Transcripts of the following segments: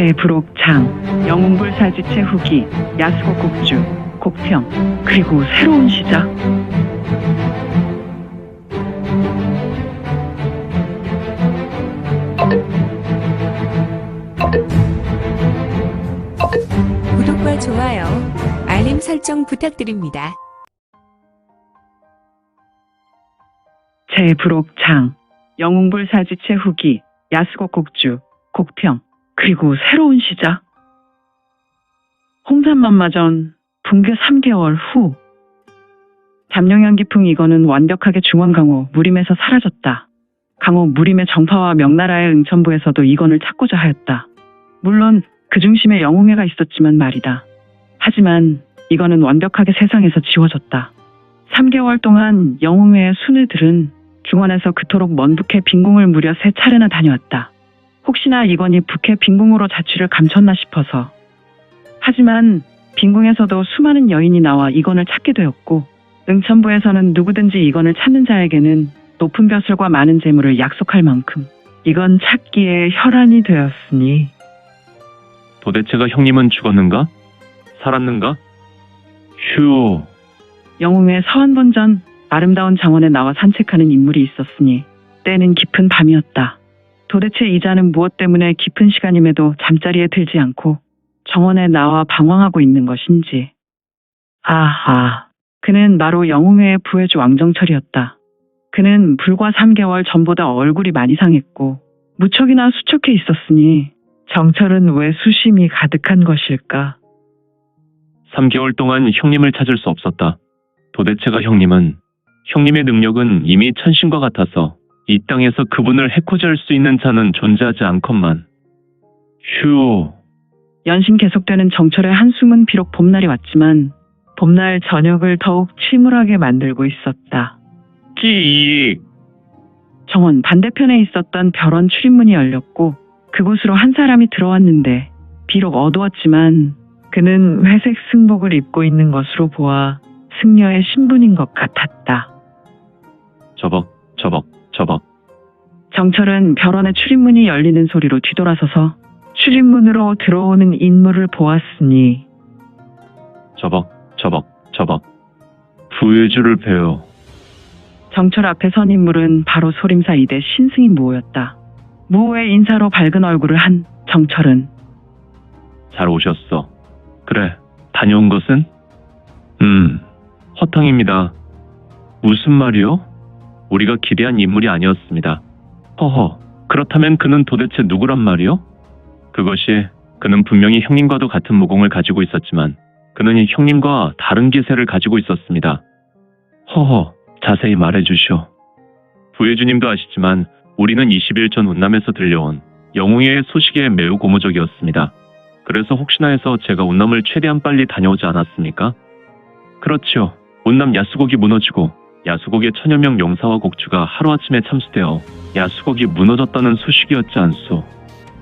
제부록장, 영웅불사지체 후기, 야수고 곡주, 곡평, 그리고 새로운 시작. 구독과 좋아요, 알림 설정 부탁드립니다. 제부록장, 영웅불사지체 후기, 야수고 곡주, 곡평, 그리고 새로운 시작. 홍산만마전 붕괴 3개월 후 잠룡현 기풍 이거는 완벽하게 중원강호 무림에서 사라졌다. 강호 무림의 정파와 명나라의 응천부에서도 이건을 찾고자 하였다. 물론 그 중심에 영웅회가 있었지만 말이다. 하지만 이거는 완벽하게 세상에서 지워졌다. 3개월 동안 영웅회의 순회들은 중원에서 그토록 먼 북해 빈궁을 무려 3차례나 다녀왔다. 혹시나 이건이 북해 빈궁으로 자취를 감췄나 싶어서. 하지만 빈궁에서도 수많은 여인이 나와 이건을 찾게 되었고 응천부에서는 누구든지 이건을 찾는 자에게는 높은 벼슬과 많은 재물을 약속할 만큼 이건 찾기에 혈안이 되었으니. 도대체가 형님은 죽었는가? 살았는가? 휴. 영웅의 서한본전 아름다운 장원에 나와 산책하는 인물이 있었으니 때는 깊은 밤이었다. 도대체 이 자는 무엇 때문에 깊은 시간임에도 잠자리에 들지 않고 정원에 나와 방황하고 있는 것인지. 아하, 그는 바로 영웅회의 부해주 왕정철이었다. 그는 불과 3개월 전보다 얼굴이 많이 상했고 무척이나 수척해 있었으니 정철은 왜 수심이 가득한 것일까? 3개월 동안 형님을 찾을 수 없었다. 도대체가 형님의 능력은 이미 천신과 같아서 이 땅에서 그분을 해코지 할 수 있는 자는 존재하지 않건만. 휴. 연신 계속되는 정철의 한숨은 비록 봄날이 왔지만 봄날 저녁을 더욱 침울하게 만들고 있었다. 끼익. 정원 반대편에 있었던 별원 출입문이 열렸고 그곳으로 한 사람이 들어왔는데 비록 어두웠지만 그는 회색 승복을 입고 있는 것으로 보아 승려의 신분인 것 같았다. 저벅. 정철은 별원의 출입문이 열리는 소리로 뒤돌아서서 출입문으로 들어오는 인물을 보았으니 저벅. 부해주를 뵈어. 정철 앞에 선 인물은 바로 소림사 2대 신승인 무호였다. 무호의 인사로 밝은 얼굴을 한 정철은 잘 오셨어. 그래, 다녀온 것은? 허탕입니다. 무슨 말이요? 우리가 기대한 인물이 아니었습니다. 허허, 그렇다면 그는 도대체 누구란 말이요? 그는 분명히 형님과도 같은 무공을 가지고 있었지만 그는 형님과 다른 기세를 가지고 있었습니다. 허허, 자세히 말해주시오. 부해주님도 아시지만 우리는 20일 전 운남에서 들려온 영웅회의 소식에 매우 고무적이었습니다. 그래서 혹시나 해서 제가 운남을 최대한 빨리 다녀오지 않았습니까? 그렇지요. 운남 야수곡이 무너지고 야수곡의 1000여 명 용사와 곡주가 하루아침에 참수되어 야수곡이 무너졌다는 소식이었지 않소.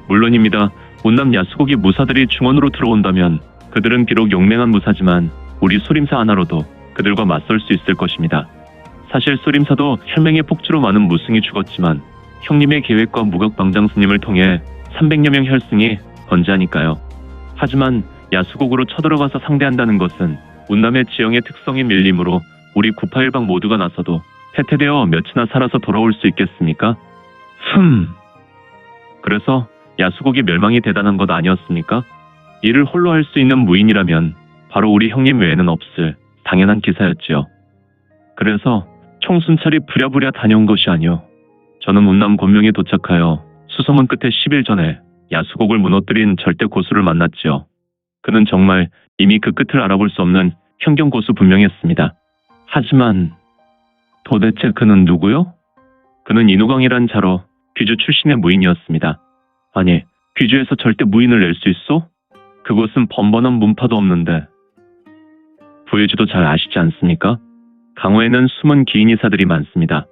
물론입니다. 운남 야수곡의 무사들이 중원으로 들어온다면 그들은 비록 용맹한 무사지만 우리 소림사 하나로도 그들과 맞설 수 있을 것입니다. 사실 소림사도 혈맹의 폭주로 많은 무승이 죽었지만 형님의 계획과 무각방장 스님을 통해 300여 명 혈승이 번지하니까요. 하지만 야수곡으로 쳐들어가서 상대한다는 것은 운남의 지형의 특성이 밀림으로 우리 981방 모두가 나서도 패퇴되어 몇이나 살아서 돌아올 수 있겠습니까? 그래서 야수곡의 멸망이 대단한 것 아니었습니까? 이를 홀로 할 수 있는 무인이라면 바로 우리 형님 외에는 없을 당연한 기사였지요. 그래서 총순찰이 부랴부랴 다녀온 것이 아니오. 저는 운남 곤명에 도착하여 수소문 끝에 10일 전에 야수곡을 무너뜨린 절대 고수를 만났지요. 그는 정말 이미 그 끝을 알아볼 수 없는 현경 고수 분명했습니다. 하지만 도대체 그는 누구요? 그는 인우광이란 자로 귀주 출신의 무인이었습니다. 아니, 귀주에서 절대 무인을 낼 수 있소? 그곳은 번번한 문파도 없는데. 부해주도 잘 아시지 않습니까? 강호에는 숨은 기인이사들이 많습니다.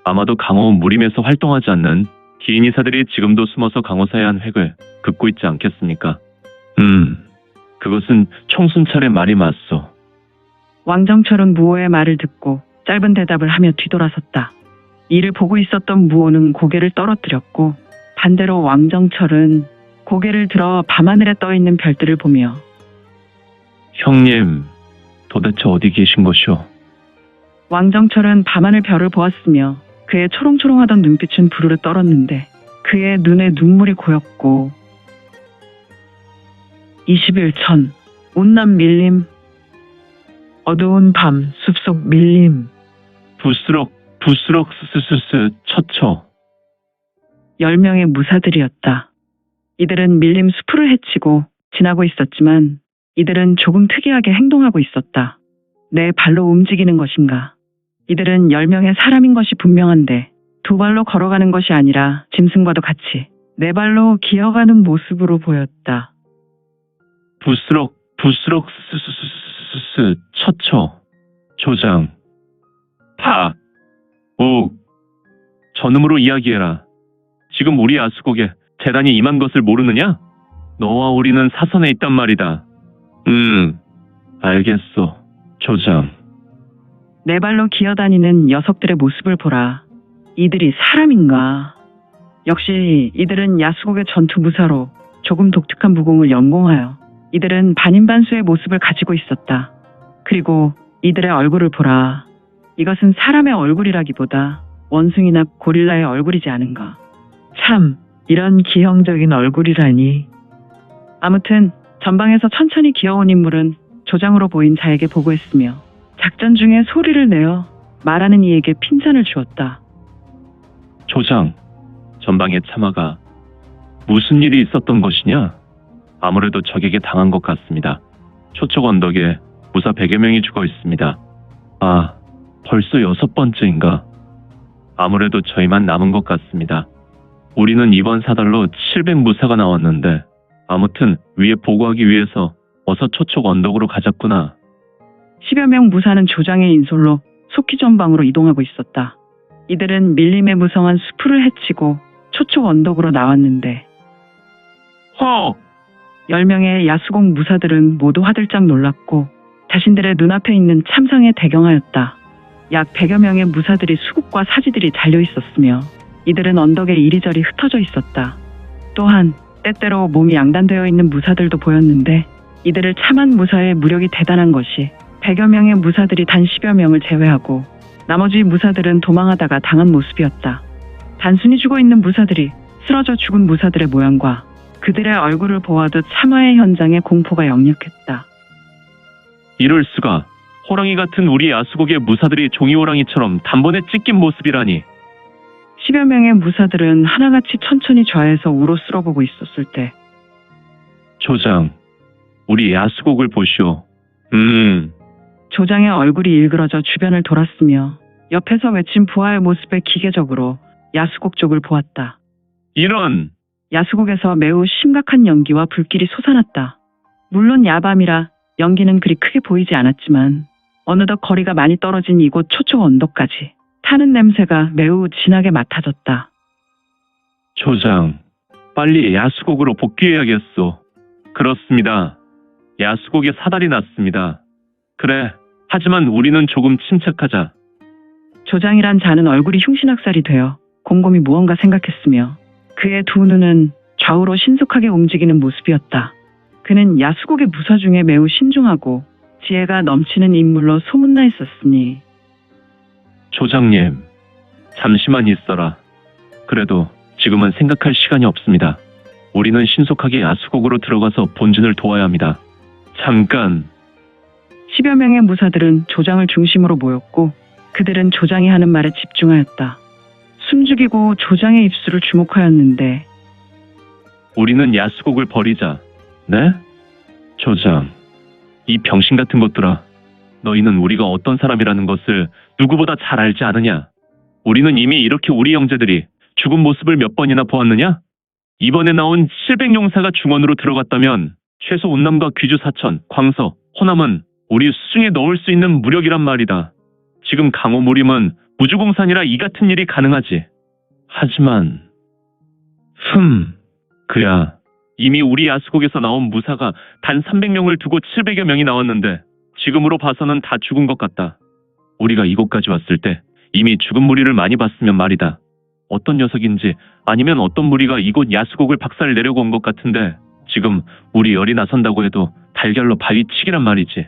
아마도 강호 무림에서 활동하지 않는 기인이사들이 지금도 숨어서 강호사의 한 획을 긋고 있지 않겠습니까? 그것은 총순찰의 말이 맞소. 왕정철은 무호의 말을 듣고 짧은 대답을 하며 뒤돌아섰다. 이를 보고 있었던 무호는 고개를 떨어뜨렸고 반대로 왕정철은 고개를 들어 밤하늘에 떠있는 별들을 보며 형님, 도대체 어디 계신 것이오? 왕정철은 밤하늘 별을 보았으며 그의 초롱초롱하던 눈빛은 부르르 떨었는데 그의 눈에 눈물이 고였고 21천 온남 밀림 어두운 밤 숲속 밀림 부스럭 스스스스 처처. 10명의 무사들이었다. 이들은 밀림 수풀을 헤치고 지나고 있었지만 이들은 조금 특이하게 행동하고 있었다. 내 발로 움직이는 것인가? 이들은 10명의 사람인 것이 분명한데 두 발로 걸어가는 것이 아니라 짐승과도 같이 네 발로 기어가는 모습으로 보였다. 부스럭 스스스스 처처. 조장. 욱. 전음으로 이야기해라. 지금 우리 야수국에 대단히 임한 것을 모르느냐? 너와 우리는 사선에 있단 말이다. 알겠소, 조장. 네 발로 기어다니는 녀석들의 모습을 보라. 이들이 사람인가? 역시 이들은 야수국의 전투 무사로 조금 독특한 무공을 연공하여 이들은 반인반수의 모습을 가지고 있었다. 그리고 이들의 얼굴을 보라. 이것은 사람의 얼굴이라기보다 원숭이나 고릴라의 얼굴이지 않은가. 참, 이런 기형적인 얼굴이라니. 아무튼 전방에서 천천히 기어온 인물은 조장으로 보인 자에게 보고했으며 작전 중에 소리를 내어 말하는 이에게 핀잔을 주었다. 조장, 전방의 참화가 무슨 일이 있었던 것이냐? 아무래도 적에게 당한 것 같습니다. 초척 언덕에 무사 100여 명이 죽어 있습니다. 아, 벌써 6번째인가? 아무래도 저희만 남은 것 같습니다. 우리는 이번 사달로 700무사가 나왔는데 아무튼 위에 보고하기 위해서 어서 초척 언덕으로 가자꾸나. 10여 명 무사는 조장의 인솔로 속히 전방으로 이동하고 있었다. 이들은 밀림에 무성한 수풀을 헤치고 초척 언덕으로 나왔는데 10명의 야수공 무사들은 모두 화들짝 놀랐고 자신들의 눈앞에 있는 참상에 대경하였다. 약 100여 명의 무사들이 수국과 사지들이 달려 있었으며 이들은 언덕에 이리저리 흩어져 있었다. 또한 때때로 몸이 양단되어 있는 무사들도 보였는데 이들을 참한 무사의 무력이 대단한 것이 100여 명의 무사들이 단 10여 명을 제외하고 나머지 무사들은 도망하다가 당한 모습이었다. 단순히 죽어 있는 무사들이 쓰러져 죽은 무사들의 모양과 그들의 얼굴을 보아도 참화의 현장에 공포가 역력했다. 이럴 수가. 호랑이 같은 우리 야수국의 무사들이 종이호랑이처럼 단번에 찢긴 모습이라니. 10여 명의 무사들은 하나같이 천천히 좌에서 우로 쓸어보고 있었을 때 조장, 우리 야수국을 보시오. 조장의 얼굴이 일그러져 주변을 돌았으며 옆에서 외친 부하의 모습에 기계적으로 야수국 쪽을 보았다. 이런! 야수국에서 매우 심각한 연기와 불길이 솟아났다. 물론 야밤이라 연기는 그리 크게 보이지 않았지만 어느덧 거리가 많이 떨어진 이곳 초초 언덕까지 타는 냄새가 매우 진하게 맡아졌다. 조장, 빨리 야수국으로 복귀해야겠소. 그렇습니다. 야수국에 사달이 났습니다. 그래, 하지만 우리는 조금 침착하자. 조장이란 자는 얼굴이 흉신악살이 되어 곰곰이 무언가 생각했으며 그의 두 눈은 좌우로 신속하게 움직이는 모습이었다. 그는 야수국의 무사 중에 매우 신중하고 지혜가 넘치는 인물로 소문나 있었으니. 조장님, 잠시만 있어라. 그래도 지금은 생각할 시간이 없습니다. 우리는 신속하게 야수국으로 들어가서 본진을 도와야 합니다. 잠깐. 10여 명의 무사들은 조장을 중심으로 모였고 그들은 조장이 하는 말에 집중하였다. 숨죽이고 조장의 입술을 주목하였는데 우리는 야수국을 버리자. 네? 조장, 이 병신 같은 것들아. 너희는 우리가 어떤 사람이라는 것을 누구보다 잘 알지 않느냐? 우리는 이미 이렇게 우리 형제들이 죽은 모습을 몇 번이나 보았느냐? 이번에 나온 700용사가 중원으로 들어갔다면 최소 운남과 귀주 사천, 광서, 호남은 우리 수중에 넣을 수 있는 무력이란 말이다. 지금 강호 무림은 무주공산이라 이 같은 일이 가능하지. 하지만 그야 이미 우리 야수국에서 나온 무사가 단 300명을 두고 700여 명이 나왔는데 지금으로 봐서는 다 죽은 것 같다. 우리가 이곳까지 왔을 때 이미 죽은 무리를 많이 봤으면 말이다. 어떤 녀석인지 아니면 어떤 무리가 이곳 야수곡을 박살 내려고 온 것 같은데 지금 우리 열이 나선다고 해도 달걀로 바위치기란 말이지.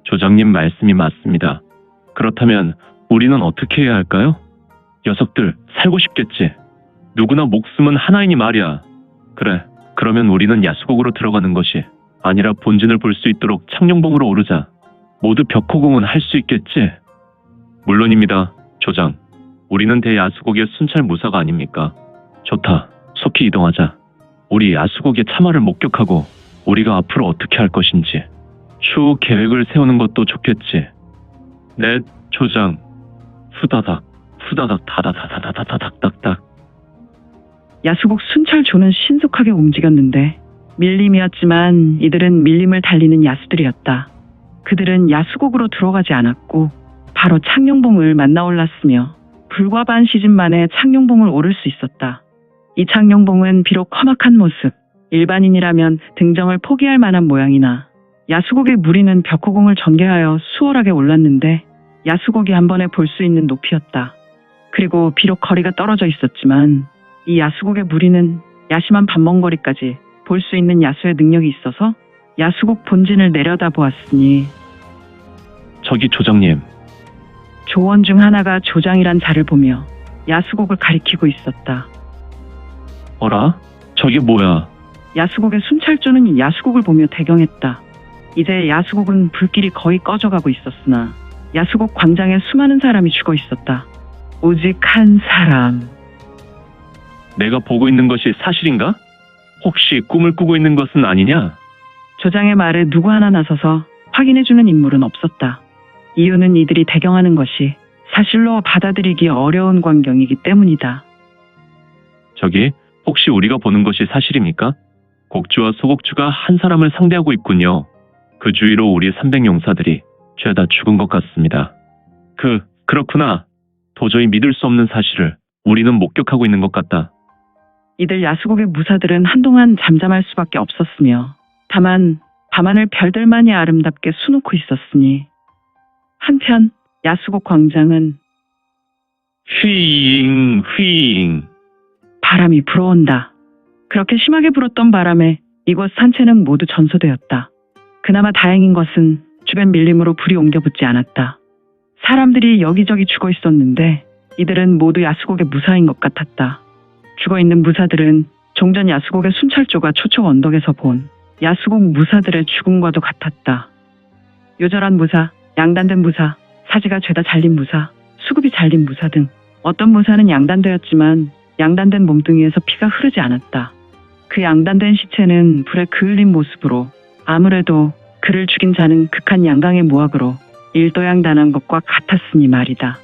조장님 말씀이 맞습니다. 그렇다면 우리는 어떻게 해야 할까요? 녀석들 살고 싶겠지. 누구나 목숨은 하나이니 말이야. 그래, 그러면 우리는 야수곡으로 들어가는 것이 아니라 본진을 볼 수 있도록 창룡봉으로 오르자. 모두 벽호공은 할 수 있겠지? 물론입니다, 조장. 우리는 대야수곡의 순찰 무사가 아닙니까? 좋다. 속히 이동하자. 우리 야수곡의 참화를 목격하고 우리가 앞으로 어떻게 할 것인지 추후 계획을 세우는 것도 좋겠지. 네, 조장. 후다닥, 후다닥, 다다다다다다닥닥닥. 야수곡 순찰조는 신속하게 움직였는데 밀림이었지만 이들은 밀림을 달리는 야수들이었다. 그들은 야수곡으로 들어가지 않았고 바로 창룡봉을 만나 올랐으며 불과 반 시즌 만에 창룡봉을 오를 수 있었다. 이 창룡봉은 비록 험악한 모습, 일반인이라면 등정을 포기할 만한 모양이나 야수곡의 무리는 벽호공을 전개하여 수월하게 올랐는데 야수곡이 한 번에 볼 수 있는 높이였다. 그리고 비록 거리가 떨어져 있었지만 이 야수곡의 무리는 야심한 밤먼거리까지 볼 수 있는 야수의 능력이 있어서 야수곡 본진을 내려다보았으니 저기 조장님. 조원 중 하나가 조장이란 자를 보며 야수곡을 가리키고 있었다. 어라? 저게 뭐야? 야수곡의 순찰조는 야수곡을 보며 대경했다. 이제 야수곡은 불길이 거의 꺼져가고 있었으나 야수곡 광장에 수많은 사람이 죽어 있었다. 오직 한 사람. 내가 보고 있는 것이 사실인가? 혹시 꿈을 꾸고 있는 것은 아니냐? 조장의 말에 누구 하나 나서서 확인해주는 인물은 없었다. 이유는 이들이 대경하는 것이 사실로 받아들이기 어려운 광경이기 때문이다. 저기, 혹시 우리가 보는 것이 사실입니까? 곡주와 소곡주가 한 사람을 상대하고 있군요. 그 주위로 우리 300용사들이 죄다 죽은 것 같습니다. 그렇구나. 도저히 믿을 수 없는 사실을 우리는 목격하고 있는 것 같다. 이들 야수곡의 무사들은 한동안 잠잠할 수밖에 없었으며 다만 밤하늘 별들만이 아름답게 수놓고 있었으니 한편 야수곡 광장은 휘잉 바람이 불어온다. 그렇게 심하게 불었던 바람에 이곳 산채는 모두 전소되었다. 그나마 다행인 것은 주변 밀림으로 불이 옮겨붙지 않았다. 사람들이 여기저기 죽어 있었는데 이들은 모두 야수곡의 무사인 것 같았다. 죽어있는 무사들은 종전 야수곡의 순찰조가 초청 언덕에서 본 야수곡 무사들의 죽음과도 같았다. 요절한 무사, 양단된 무사, 사지가 죄다 잘린 무사, 수급이 잘린 무사 등 어떤 무사는 양단되었지만 양단된 몸뚱이에서 피가 흐르지 않았다. 그 양단된 시체는 불에 그을린 모습으로 아무래도 그를 죽인 자는 극한 양강의 모학으로 일도양단한 것과 같았으니 말이다.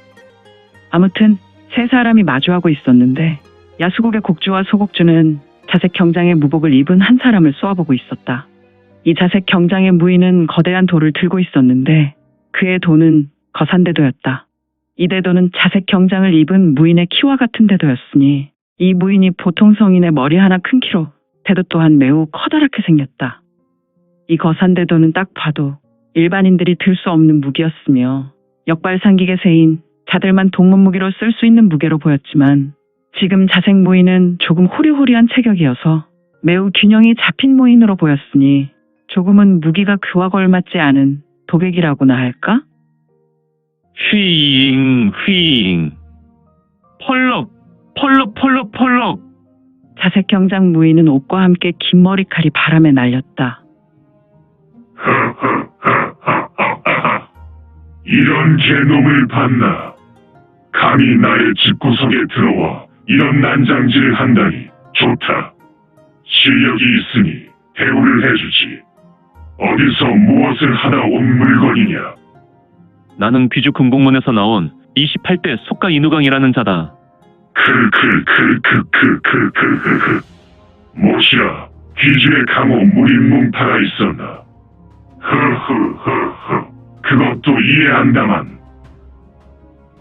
아무튼 세 사람이 마주하고 있었는데 야수곡의 곡주와 소곡주는 자색 경장의 무복을 입은 한 사람을 쏘아보고 있었다. 이 자색 경장의 무인은 거대한 돌을 들고 있었는데 그의 도는 거산대도였다. 이 대도는 자색 경장을 입은 무인의 키와 같은 대도였으니 이 무인이 보통 성인의 머리 하나 큰 키로 대도 또한 매우 커다랗게 생겼다. 이 거산대도는 딱 봐도 일반인들이 들 수 없는 무기였으며 역발상기계 세인 자들만 동문무기로 쓸 수 있는 무게로 보였지만 지금 자색 무인은 조금 호리호리한 체격이어서 매우 균형이 잡힌 무인으로 보였으니 조금은 무기가 그와 걸맞지 않은 도백이라고나 할까? 휘잉 펄럭 자색 경장 무인은 옷과 함께 긴 머리칼이 바람에 날렸다. 이런 개놈을 봤나? 감히 나의 집구석에 들어와 이런 난장질을 한다니 좋다. 실력이 있으니 대우를 해주지. 어디서 무엇을 하다 온 물건이냐? 나는 귀주 금공문에서 나온 28대 속가 이누강이라는 자다. 모시라, 귀주의 강호 무림뭉타가 있었나? 그것도 이해한다만.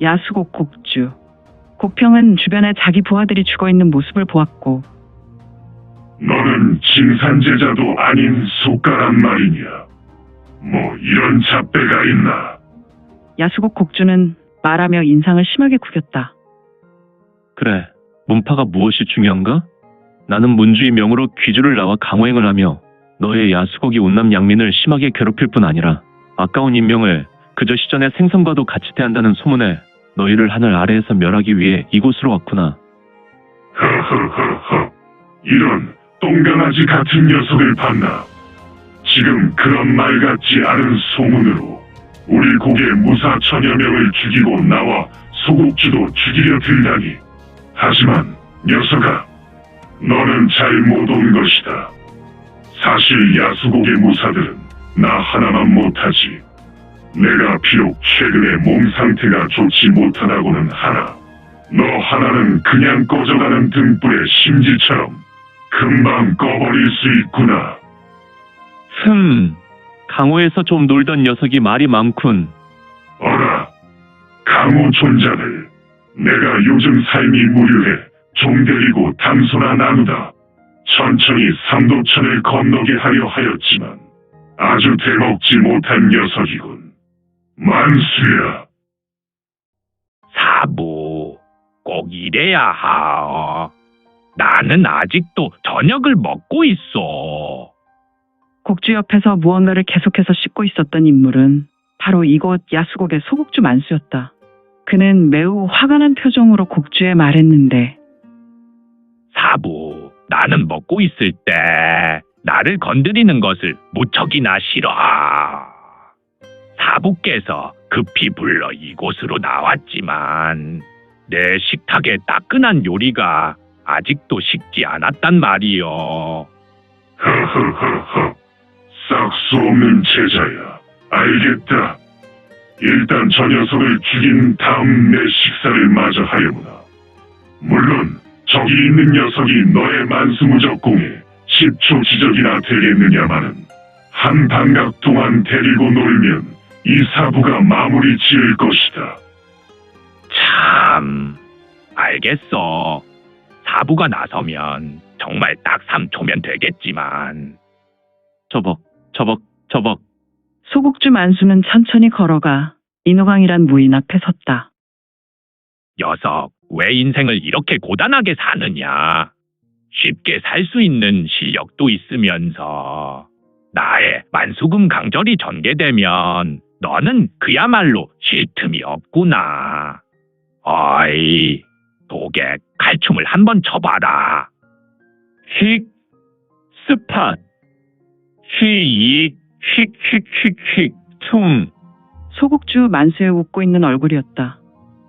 야수곡 곡주. 곡평은 주변에 자기 부하들이 죽어있는 모습을 보았고 너는 징산제자도 아닌 속가란 말이냐? 뭐 이런 잣대가 있나? 야수곡 곡주는 말하며 인상을 심하게 구겼다. 그래, 문파가 무엇이 중요한가? 나는 문주의 명으로 귀주를 나와 강호행을 하며 너의 야수곡이 운남 양민을 심하게 괴롭힐 뿐 아니라 아까운 인명을 그저 시전의 생선과도 같이 대한다는 소문에 너희를 하늘 아래에서 멸하기 위해 이곳으로 왔구나. 허허허허. 이런 똥강아지 같은 녀석을 봤나? 지금 그런 말 같지 않은 소문으로 우리 곡의 무사 천여 명을 죽이고 나와 소곡주도 죽이려 들다니. 하지만 녀석아, 너는 잘못 온 것이다. 사실 야수곡의 무사들은 나 하나만 못하지. 내가 비록 최근에 몸 상태가 좋지 못하다고는 하나, 너 하나는 그냥 꺼져가는 등불의 심지처럼 금방 꺼버릴 수 있구나. 강호에서 좀 놀던 녀석이 말이 많군. 어라, 강호 존자들. 내가 요즘 삶이 무료해 종 데리고 담소나 나누다 천천히 삼도천을 건너게 하려 하였지만 아주 대먹지 못한 녀석이군. 만수야. 사부, 꼭 이래야 하어. 나는 아직도 저녁을 먹고 있어. 곡주 옆에서 무언가를 계속해서 씻고 있었던 인물은 바로 이곳 야수곡의 소곡주 만수였다. 그는 매우 화가 난 표정으로 곡주에 말했는데, 사부, 나는 먹고 있을 때 나를 건드리는 것을 무척이나 싫어하. 사부께서 급히 불러 이곳으로 나왔지만 내 식탁에 따끈한 요리가 아직도 식지 않았단 말이요. 허허허허. 싹 수 없는 제자야. 알겠다. 일단 저 녀석을 죽인 다음 내 식사를 마저 하려무나. 물론 저기 있는 녀석이 너의 만수무적공에 10초 지적이나 되겠느냐마는 한 반각 동안 데리고 놀면 이 사부가 마무리 지을 것이다. 참, 알겠어. 사부가 나서면 정말 딱 3초면 되겠지만. 저벅. 소곡주 만수는 천천히 걸어가 인호강이란 무인 앞에 섰다. 녀석, 왜 인생을 이렇게 고단하게 사느냐? 쉽게 살 수 있는 실력도 있으면서 나의 만수금 강절이 전개되면 너는 그야말로 쉴 틈이 없구나. 어이, 독에 칼춤을 한번 쳐봐라. 휙, 스팟, 휘익, 휙, 퉁. 소곡주 만수의 웃고 있는 얼굴이었다.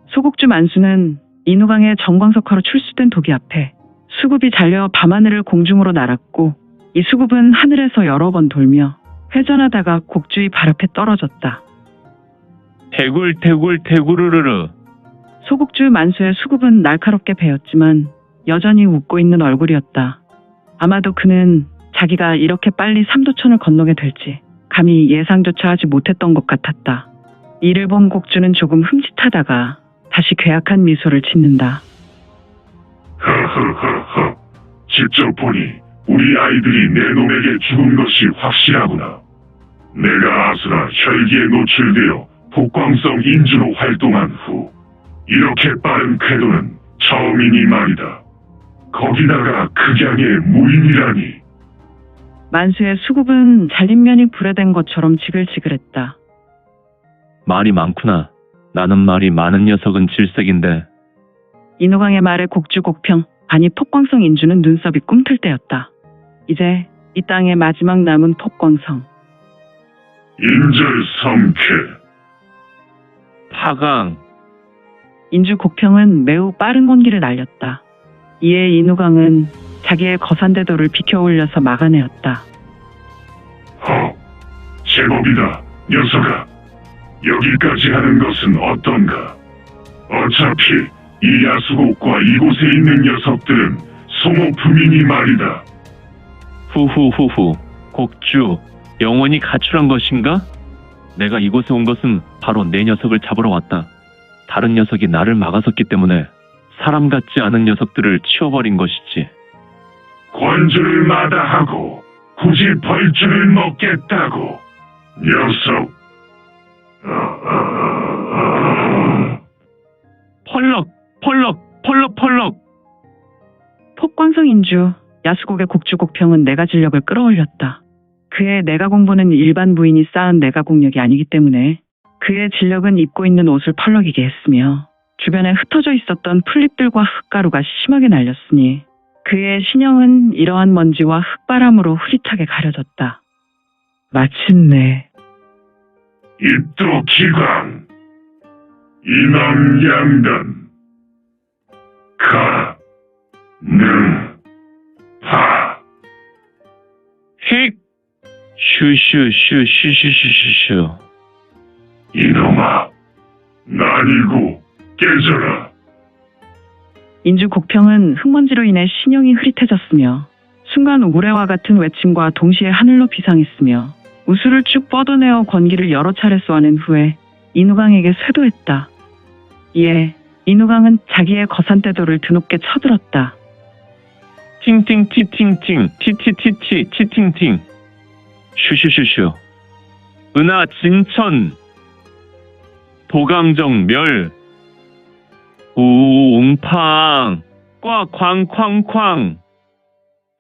소곡주 만수는 인후강의 정광석화로 출수된 도기 앞에 수급이 잘려 밤하늘을 공중으로 날았고, 이 수급은 하늘에서 여러 번 돌며 회전하다가 곡주의 발 앞에 떨어졌다. 대굴르르르. 소곡주 만수의 수급은 날카롭게 베었지만 여전히 웃고 있는 얼굴이었다. 아마도 그는 자기가 이렇게 빨리 삼도천을 건너게 될지 감히 예상조차 하지 못했던 것 같았다. 이를 본 곡주는 조금 흠칫하다가 다시 괴악한 미소를 짓는다. 허허허허. 직접 보니 우리 아이들이 내 놈에게 죽은 것이 확실하구나. 내가 아수라 혈기에 노출되어 복광성 인주로 활동한 후 이렇게 빠른 궤도는 처음이니 말이다. 거기다가 극양의 무인이라니. 만수의 수급은 잘린 면이 불에 댄 것처럼 지글지글했다. 말이 많구나. 나는 말이 많은 녀석은 질색인데. 인호강의 말에 곡주 곡평, 아니 폭광성 인주는 눈썹이 꿈틀 때였다. 이제 이 땅의 마지막 남은 폭광성. 인절성쾌. 파강. 인주 곡평은 매우 빠른 공기를 날렸다. 이에 인후강은 자기의 거산대도를 비켜 올려서 막아내었다. 제법이다, 녀석아. 여기까지 하는 것은 어떤가? 어차피 이 야수곡과 이곳에 있는 녀석들은 소모품이니 말이다. 후후후후. 곡주, 영원히 가출한 것인가? 내가 이곳에 온 것은 바로 내 녀석을 잡으러 왔다. 다른 녀석이 나를 막아섰기 때문에 사람 같지 않은 녀석들을 치워버린 것이지. 권주를 마다하고 굳이 벌주를 먹겠다고, 녀석. 펄럭. 펄럭펄럭. 폭광성 인주, 야수곡의 곡주곡평은 내가 진력을 끌어올렸다. 그의 내가 공부는 일반 부인이 쌓은 내가 공력이 아니기 때문에 그의 진력은 입고 있는 옷을 펄럭이게 했으며 주변에 흩어져 있었던 풀잎들과 흙가루가 심하게 날렸으니 그의 신형은 이러한 먼지와 흙바람으로 흐릿하게 가려졌다. 마침내 입도 기광 이남양단 가능파 힉. 슈슈슈슈슈슈슈슈. 이놈아 나니고 깨져라. 인주 곡평은 흙먼지로 인해 신형이 흐릿해졌으며 순간 우레와 같은 외침과 동시에 하늘로 비상했으며 우수를 쭉 뻗어내어 권기를 여러 차례 쏘아낸 후에 인우강에게 쇄도했다. 이에 인우강은 자기의 거산대도를 드높게 쳐들었다. 팅팅 티팅팅 티티티티 티팅팅. 슈슈슈슈. 은하 진천. 도강정 멸. 우웅팡. 꽉쾅쾅쾅.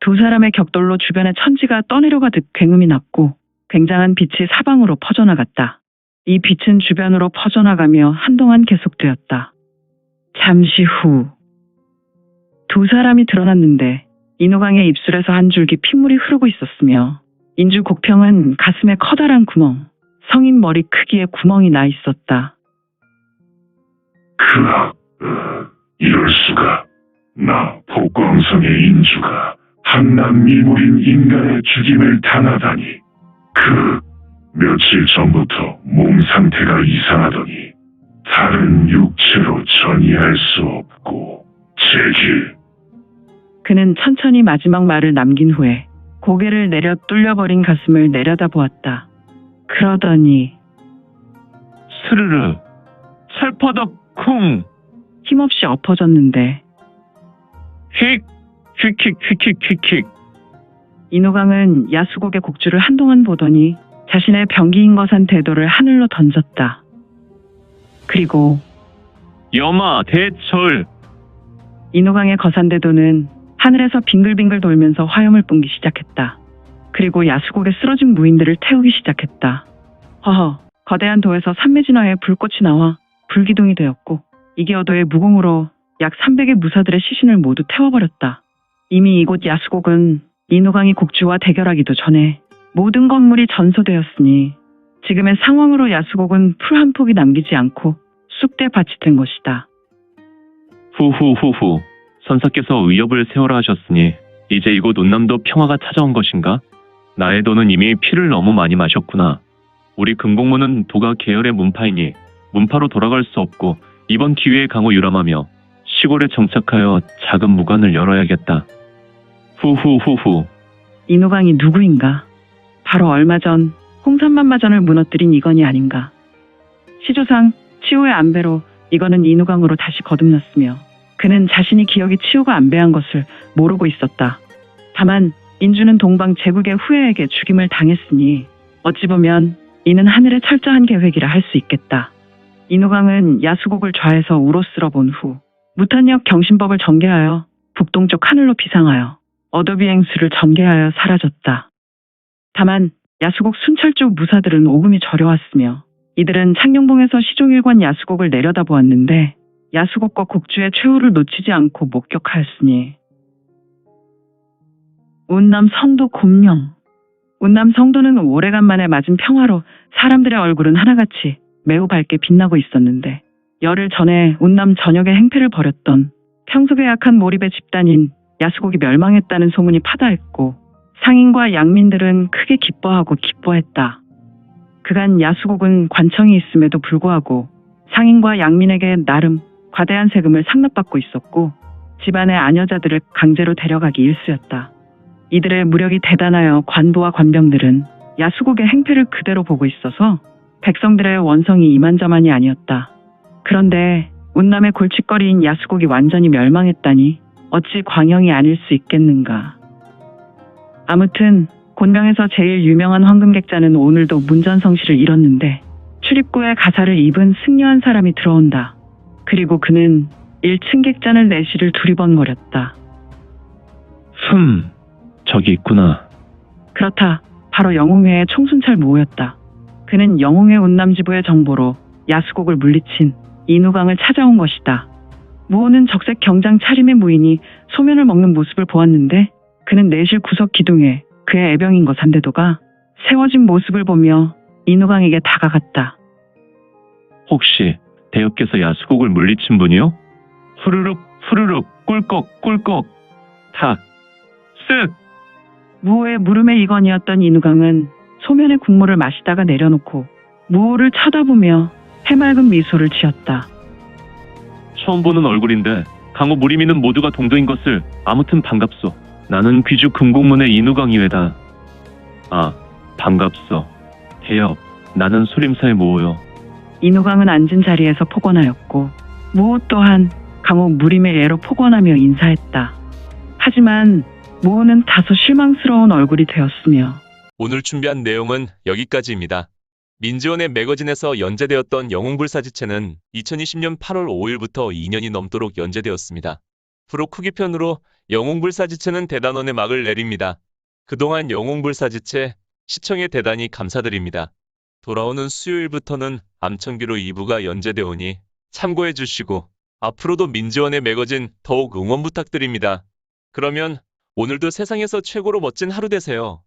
두 사람의 격돌로 주변의 천지가 떠내려가듯 굉음이 났고 굉장한 빛이 사방으로 퍼져나갔다. 이 빛은 주변으로 퍼져나가며 한동안 계속되었다. 잠시 후 두 사람이 드러났는데 인우강의 입술에서 한 줄기 핏물이 흐르고 있었으며 인주 곡평은 가슴에 커다란 구멍, 성인 머리 크기의 구멍이 나 있었다. 이럴 수가. 나 폭광성의 인주가 한낱미물인 인간의 죽임을 당하다니. 며칠 전부터 몸 상태가 이상하더니 다른 육체로 전이할 수 없고 제길. 그는 천천히 마지막 말을 남긴 후에 고개를 내려 뚫려버린 가슴을 내려다보았다. 그러더니 스르르. 살퍼덕 쿵. 힘없이 엎어졌는데 휙. 휙킥 휙킥 휙킥. 인우강은 야수곡의 곡주를 한동안 보더니 자신의 병기인 거산 대도를 하늘로 던졌다. 그리고 염화 대철. 인우강의 거산대도는 하늘에서 빙글빙글 돌면서 화염을 뿜기 시작했다. 그리고 야수곡에 쓰러진 무인들을 태우기 시작했다. 허허, 거대한 도에서 산매진화에 불꽃이 나와 불기둥이 되었고 이기어도의 무공으로 약 300의 무사들의 시신을 모두 태워버렸다. 이미 이곳 야수곡은 인우강이 곡주와 대결하기도 전에 모든 건물이 전소되었으니 지금의 상황으로 야수곡은 풀 한 폭이 남기지 않고 쑥대 밭이 된 것이다. 후후후후. 선사께서 의협을 세워라 하셨으니 이제 이곳 운남도 평화가 찾아온 것인가? 나의 도는 이미 피를 너무 많이 마셨구나. 우리 금공무는 도가 계열의 문파이니 문파로 돌아갈 수 없고 이번 기회에 강호 유람하며 시골에 정착하여 작은 무관을 열어야겠다. 후후후후. 인우강이 누구인가? 바로 얼마 전 홍산만마전을 무너뜨린 이건이 아닌가. 시조상 치호의 안배로 이건은 인우강으로 다시 거듭났으며 그는 자신이 기억이 치호가 안배한 것을 모르고 있었다. 다만 인주는 동방 제국의 후예에게 죽임을 당했으니 어찌 보면 이는 하늘의 철저한 계획이라 할 수 있겠다. 인우강은 야수곡을 좌에서 우로 쓸어본 후 무탄역 경신법을 전개하여 북동쪽 하늘로 비상하여 어도비행수를 전개하여 사라졌다. 다만 야수곡 순찰 쪽 무사들은 오금이 저려왔으며 이들은 창녕봉에서 시종일관 야수곡을 내려다보았는데 야수곡과 곡주의 최후를 놓치지 않고 목격하였으니 운남 성도 곰령. 운남 성도는 오래간만에 맞은 평화로 사람들의 얼굴은 하나같이 매우 밝게 빛나고 있었는데 열흘 전에 운남 전역에 행패를 벌였던 평속에 약한 몰입의 집단인 야수곡이 멸망했다는 소문이 파다했고 상인과 양민들은 크게 기뻐하고 기뻐했다. 그간 야수곡은 관청이 있음에도 불구하고 상인과 양민에게 나름 과대한 세금을 상납받고 있었고 집안의 아녀자들을 강제로 데려가기 일쑤였다. 이들의 무력이 대단하여 관부와 관병들은 야수곡의 행패를 그대로 보고 있어서 백성들의 원성이 이만저만이 아니었다. 그런데 운남의 골칫거리인 야수곡이 완전히 멸망했다니 어찌 광영이 아닐 수 있겠는가. 아무튼 곤병에서 제일 유명한 황금객자는 오늘도 문전성시를 잃었는데 출입구에 가사를 입은 승려한 사람이 들어온다. 그리고 그는 1층 객잔을 내실을 두리번거렸다. 저기 있구나. 그렇다. 바로 영웅회의 총순찰 무호였다. 그는 영웅회 운남지부의 정보로 야수곡을 물리친 인우강을 찾아온 것이다. 무호는 적색 경장 차림의 무인이 소면을 먹는 모습을 보았는데 그는 내실 구석 기둥에 그의 애병인 거산대도가 세워진 모습을 보며 인우강에게 다가갔다. 혹시 대엽께서 야수곡을 물리친 분이요? 후루룩 후루룩 꿀꺽 꿀꺽 탁 쓱. 무호의 물음의 이건이었던 인우강은 소면의 국물을 마시다가 내려놓고 무호를 쳐다보며 해맑은 미소를 지었다. 처음 보는 얼굴인데 강호 무리미는 모두가 동도인 것을 아무튼 반갑소. 나는 귀주 금곡문의 인우강이외다. 아, 반갑소. 대엽, 나는 소림사의 무호요. 인우강은 앉은 자리에서 폭언하였고 무호 또한 강호 무림의 예로 폭언하며 인사했다. 하지만 무호는 다소 실망스러운 얼굴이 되었으며 오늘 준비한 내용은 여기까지입니다. 민지원의 매거진에서 연재되었던 영웅불사지체는 2020년 8월 5일부터 2년이 넘도록 연재되었습니다. 프로 후기편으로 영웅불사지체는 대단원의 막을 내립니다. 그동안 영웅불사지체 시청에 대단히 감사드립니다. 돌아오는 수요일부터는 암천기로 2부가 연재되오니 참고해 주시고 앞으로도 민지원의 매거진 더욱 응원 부탁드립니다. 그러면 오늘도 세상에서 최고로 멋진 하루 되세요.